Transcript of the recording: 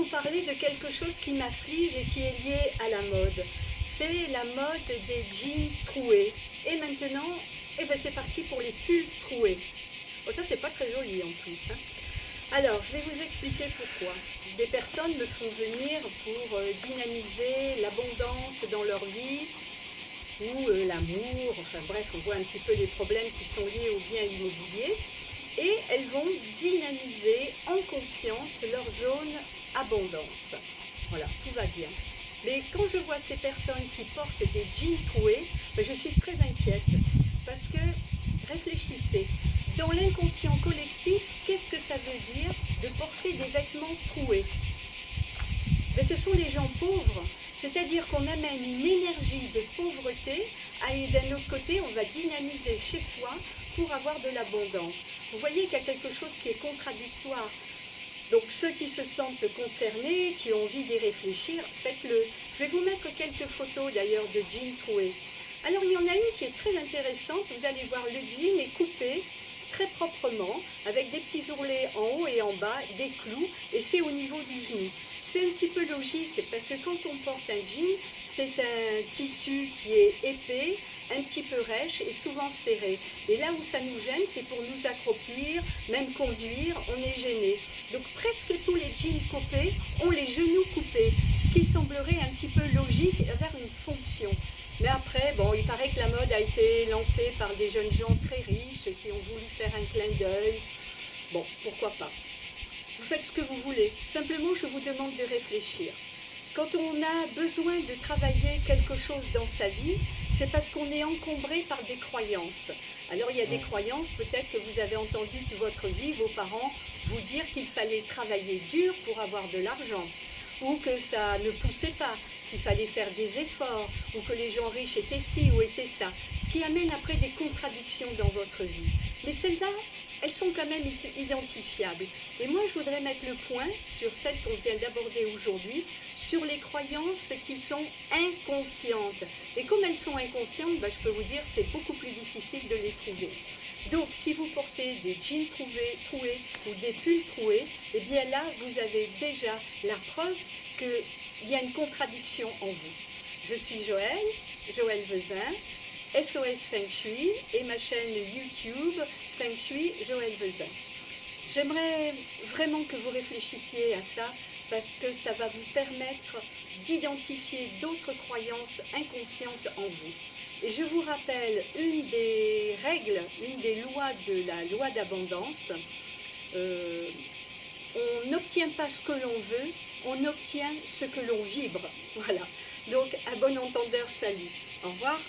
vous parler de quelque chose qui m'afflige et qui est lié à la mode. C'est la mode des jeans troués. Et maintenant, eh ben c'est parti pour les pulls troués. Oh, ça, c'est pas très joli en plus, hein. Alors, je vais vous expliquer pourquoi. Des personnes me font venir pour dynamiser l'abondance dans leur vie, ou l'amour, enfin bref, on voit un petit peu les problèmes qui sont liés aux biens immobiliers, et elles vont dynamiser en conscience leur zone abondance. Voilà, tout va bien. Mais quand je vois ces personnes qui portent des jeans troués, ben je suis très inquiète, parce que, réfléchissez, dans l'inconscient collectif, qu'est-ce que ça veut dire de porter des vêtements troués? Ben, ce sont les gens pauvres. C'est-à-dire qu'on amène une énergie de pauvreté et d'un autre côté, on va dynamiser chez soi pour avoir de l'abondance. Vous voyez qu'il y a quelque chose qui est contradictoire. Donc ceux qui se sentent concernés, qui ont envie d'y réfléchir, faites-le. Je vais vous mettre quelques photos d'ailleurs de jeans troués. Alors il y en a une qui est très intéressante. Vous allez voir, le jean est coupé très proprement, avec des petits ourlets en haut et en bas, des clous, et c'est au niveau du genou. C'est un petit peu logique, parce que quand on porte un jean, c'est un tissu qui est épais, un petit peu rêche et souvent serré. Et là où ça nous gêne, c'est pour nous accroupir, même conduire, on est gêné. Donc presque tous les jeans coupés ont les genoux coupés, ce qui semblerait un petit peu logique vers une fonction. Mais après, bon, il paraît que la mode a été lancée par des jeunes gens très riches qui ont voulu faire un clin d'œil. Bon, pourquoi pas. Vous faites ce que vous voulez. Simplement, je vous demande de réfléchir. Quand on a besoin de travailler quelque chose dans sa vie, c'est parce qu'on est encombré par des croyances. Alors, il y a des croyances, peut-être que vous avez entendu toute votre vie, vos parents vous dire qu'il fallait travailler dur pour avoir de l'argent, ou que ça ne poussait pas, qu'il fallait faire des efforts, ou que les gens riches étaient ci ou étaient ça, ce qui amène après des contradictions dans votre vie. Mais celles-là, elles sont quand même identifiables. Et moi, je voudrais mettre le point sur celles qu'on vient d'aborder aujourd'hui, sur les croyances qui sont inconscientes. Et comme elles sont inconscientes, ben, je peux vous dire que c'est beaucoup plus difficile de les trouver. Donc, si vous portez des jeans troués ou des pulls troués, eh bien là, vous avez déjà la preuve qu'il y a une contradiction en vous. Je suis Joëlle Vezin, SOS Feng Shui, et ma chaîne YouTube Feng Shui Joëlle Vezin. J'aimerais vraiment que vous réfléchissiez à ça, parce que ça va vous permettre d'identifier d'autres croyances inconscientes en vous. Et je vous rappelle une des règles, une des lois de la loi d'abondance. On n'obtient pas ce que l'on veut, on obtient ce que l'on vibre. Voilà. Donc, à bon entendeur, salut. Au revoir.